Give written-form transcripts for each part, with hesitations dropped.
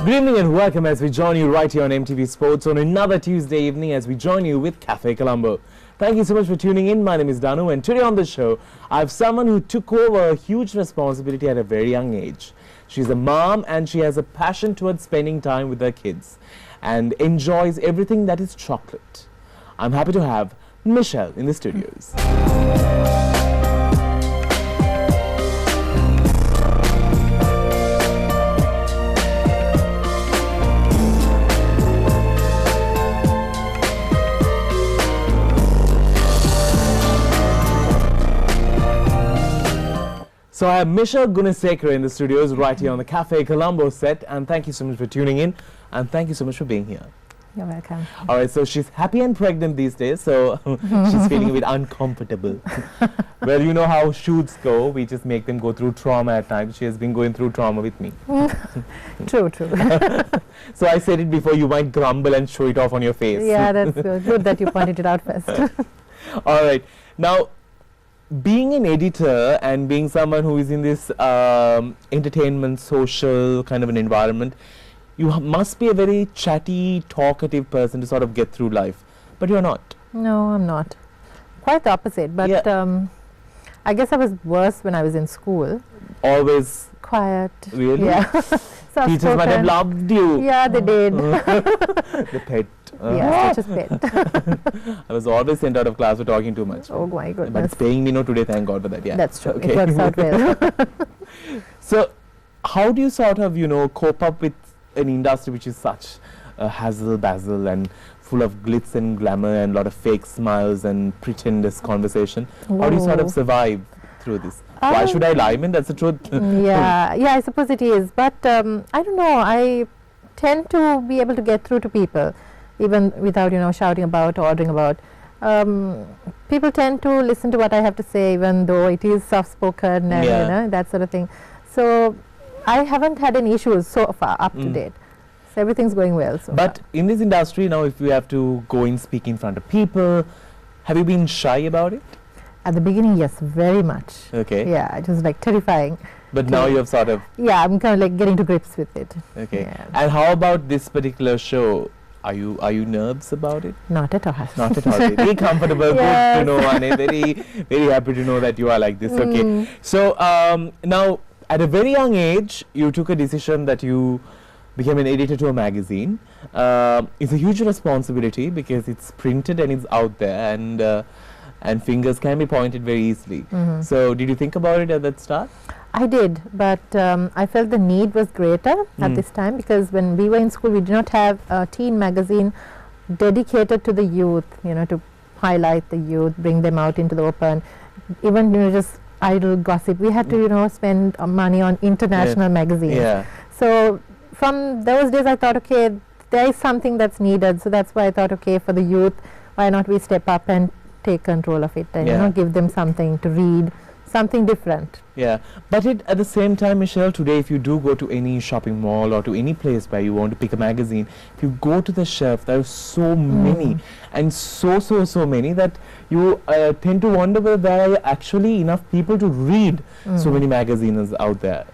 Good evening and welcome as we join you right here on MTV Sports on another Tuesday evening as we join you with Cafe Colombo. Thank you so much for tuning in. My name is Danu and today on the show I have someone who took over a huge responsibility at a very young age. She's a mom and she has a passion towards spending time with her kids and enjoys everything that is chocolate. I'm happy to have Michelle in the studios. So I have Michelle Gunasekara in the studios right here on the Cafe Colombo set, and thank you so much for tuning in and thank you so much for being here. You're welcome. Alright, so she's happy and pregnant these days, so she's feeling a bit uncomfortable. Well, you know how shoots go, we just make them go through trauma at times. She has been going through trauma with me. True. So I said it before, you might grumble and show it off on your face. Yeah, that's good. Good that you pointed it out first. Alright, now being an editor and being someone who is in this entertainment, social kind of an environment, you must be a very chatty, talkative person to sort of get through life. But you're not. No, I'm not. Quite the opposite. But Yeah. I guess I was worse when I was in school. Always. Quiet. Really? Yeah. Teachers might have loved you. Yeah, they did. The pet. Yeah, such a pet. I was always sent out of class for talking too much. Oh my But goodness. it's paying me no today, thank God for that. Yeah. That's true. Okay. It works out well. So, how do you sort of, cope up with an industry which is such a hassle-bazzle and full of glitz and glamour and a lot of fake smiles and pretentious conversation? How do you sort of survive through this? Why should I lie? I mean, that's the truth. Yeah, I suppose it is. But I don't know. I tend to be able to get through to people, even without, shouting about or ordering about. People tend to listen to what I have to say, even though it is soft-spoken and, that sort of thing. So I haven't had any issues so far up to date. So everything's going well so But far. in this industry now, if you have to go and speak in front of people, have you been shy about it? At the beginning, yes, very much. Okay. Yeah, it was like terrifying. But now you have sort of... Yeah, I'm kind of like getting to grips with it. Okay. Yeah. And how about this particular show? Are you nervous about it? Not at all. Not at all. Very comfortable, Yes. good to know, and very, very happy to know that you are like this. Okay. So now, at a very young age, you took a decision that you became an editor to a magazine. It's a huge responsibility because it's printed and it's out there, and fingers can be pointed very easily. So, did you think about it at that start? I did, but I felt the need was greater at this time because when we were in school, we did not have a teen magazine dedicated to the youth, to highlight the youth, bring them out into the open, even just idle gossip. We had to, spend money on international magazines. Yeah. So from those days, I thought, okay, there is something that's needed. So that's why I thought, okay, for the youth, why not we step up and take control of it and give them something to read, something different. Yeah, but at the same time, Michelle, today if you do go to any shopping mall or to any place where you want to pick a magazine, if you go to the shelf, there are so many and so many that you tend to wonder whether there are actually enough people to read so many magazines out there.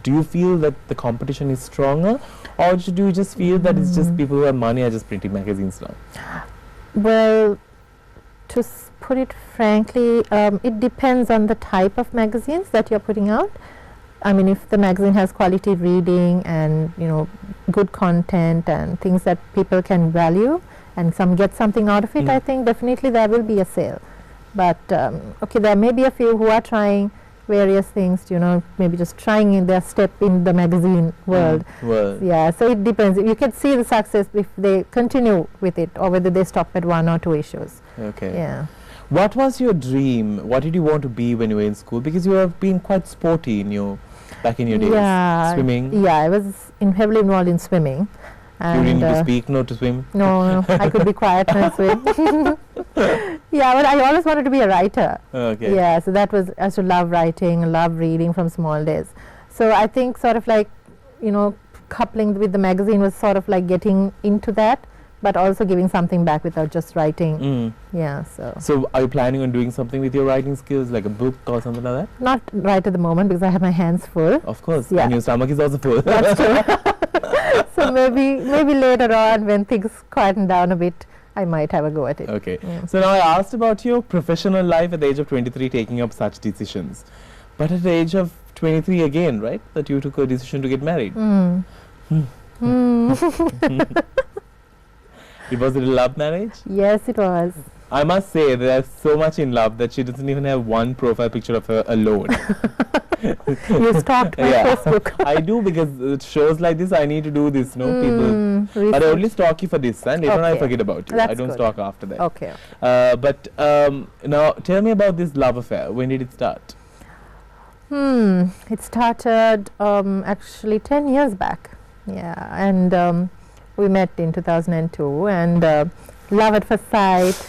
Do you feel that the competition is stronger, or do you just feel that it's just people who have money are just printing magazines now? Well, to put it frankly, it depends on the type of magazines that you're putting out. I mean, if the magazine has quality reading and good content and things that people can value and get something out of it, I think definitely there will be a sale. But okay, there may be a few who are trying various things, maybe just trying in their step in the magazine world. Yeah, so it depends. You can see the success if they continue with it or whether they stop at one or two issues. Okay. Yeah. What was your dream? What did you want to be when you were in school? Because you have been quite sporty back in your days. Yeah. Swimming. Yeah, I was heavily involved in swimming. You didn't need to speak, no to swim? No, I could be quiet when I swim. Yeah, but I always wanted to be a writer. Okay. Yeah, so that was, I used to love writing, love reading from small days. So I think sort of like, coupling with the magazine was sort of like getting into that but also giving something back without just writing. Mm. Yeah, so So are you planning on doing something with your writing skills, like a book or something like that? not right at the moment because I have my hands full. Of course. Yeah. And your stomach is also full. That's true. So maybe later on when things quieten down a bit, I might have a go at it. Okay. Yeah. So now I asked about your professional life at the age of 23, taking up such decisions. But at the age of 23 again, right, that you took a decision to get married. Mm. Mm. It was a love marriage? Yes, it was. I must say they're so much in love that she doesn't even have one profile picture of her alone. You stalked my Yeah. Facebook. I do, because shows like this I need to do this, no people. But I only stalk you for this, and later on I Okay. forget about you. That's I don't good. stalk after that. Okay. But now tell me about this love affair. When did it start? It started actually 10 years back. Yeah, and we met in 2002, and love at first sight.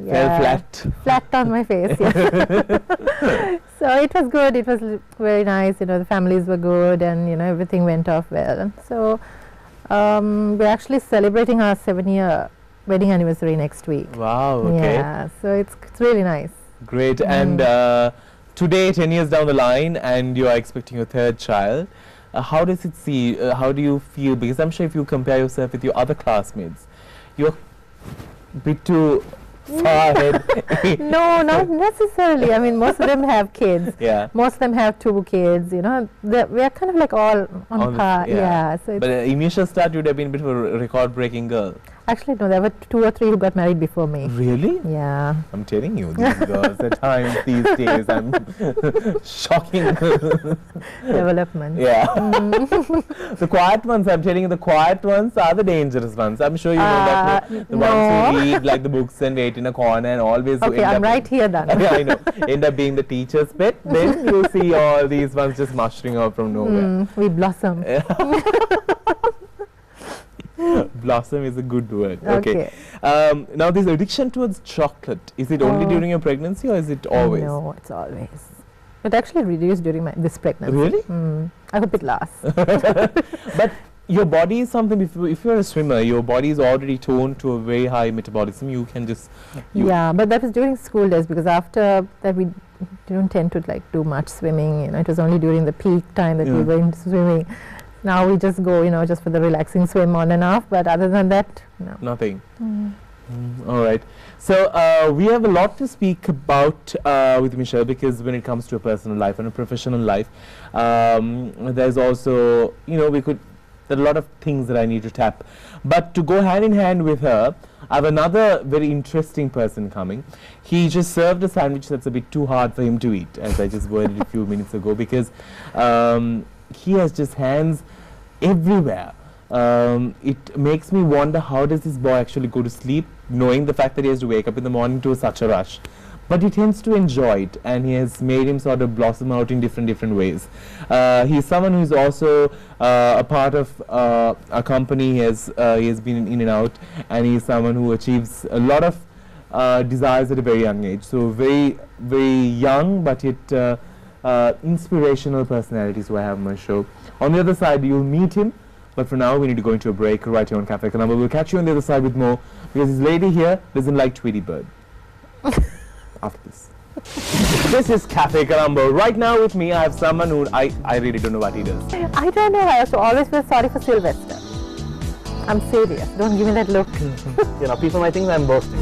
Fell flat. Flat on my face. Yeah. So it was good. It was very nice. You know, the families were good, and you know everything went off well. So we're actually celebrating our 7-year wedding anniversary next week. Wow. Okay. Yeah. So it's really nice. Great. And today, 10 years down the line, and you are expecting your third child. How does it see? How do you feel? Because I'm sure if you compare yourself with your other classmates, you're a bit too far ahead. No, not necessarily. I mean, most of them have kids. Yeah. Most of them have 2 kids. You know, we are kind of like all on On the- par. yeah. Yeah. So it's But initial start, you'd have been a bit of a record-breaking girl. actually no, there were 2 or 3 who got married before me. Really? Yeah. I'm telling you, these girls at times these days, I'm shocking. Development. Yeah. The quiet ones, I'm telling you, the quiet ones are the dangerous ones. I'm sure you know that. The ones no. who read like the books and wait in a corner and always Okay, end I'm up right here then. yeah, I know. End up being the teacher's pet. Then you see all these ones just mushering out from nowhere. We blossom. Blossom is a good word. Okay. Okay. Now this addiction towards chocolate, is it only Oh. during your pregnancy or is it always? No, it's always. It actually reduced during this pregnancy. Really? I hope it lasts. But your body is something, if you're a swimmer, your body is already toned to a very high metabolism. You can just... Yeah, but that was during school days because after that we didn't tend to like do much swimming. You know, it was only during the peak time that we were into swimming. Now we just go, you know, just for the relaxing swim on and off. But other than that, no. Nothing. All right. So we have a lot to speak about with Michelle, because when it comes to a personal life and a professional life, there's also, you know, there are a lot of things that I need to tap. But to go hand in hand with her, I have another very interesting person coming. He just served a sandwich that's a bit too hard for him to eat, as I just worded a few minutes ago, because he has just hands everywhere. It makes me wonder, how does this boy actually go to sleep, knowing the fact that he has to wake up in the morning to such a rush? But he tends to enjoy it, and he has made him sort of blossom out in different ways. He's someone who's also a part of a company. He has been in and out, and he's someone who achieves a lot of desires at a very young age. So very, very young, but yet inspirational personalities who I have on my show. On the other side, you'll meet him. But for now, we need to go into a break right here on Cafe Colombo. We'll catch you on the other side with more, because this lady here doesn't like Tweety Bird. After this. This is Cafe Colombo. Right now with me, I have someone who I really don't know what he does. I don't know. I also always feel sorry for Sylvester. I'm serious. Don't give me that look. You know, people might think I'm boasting.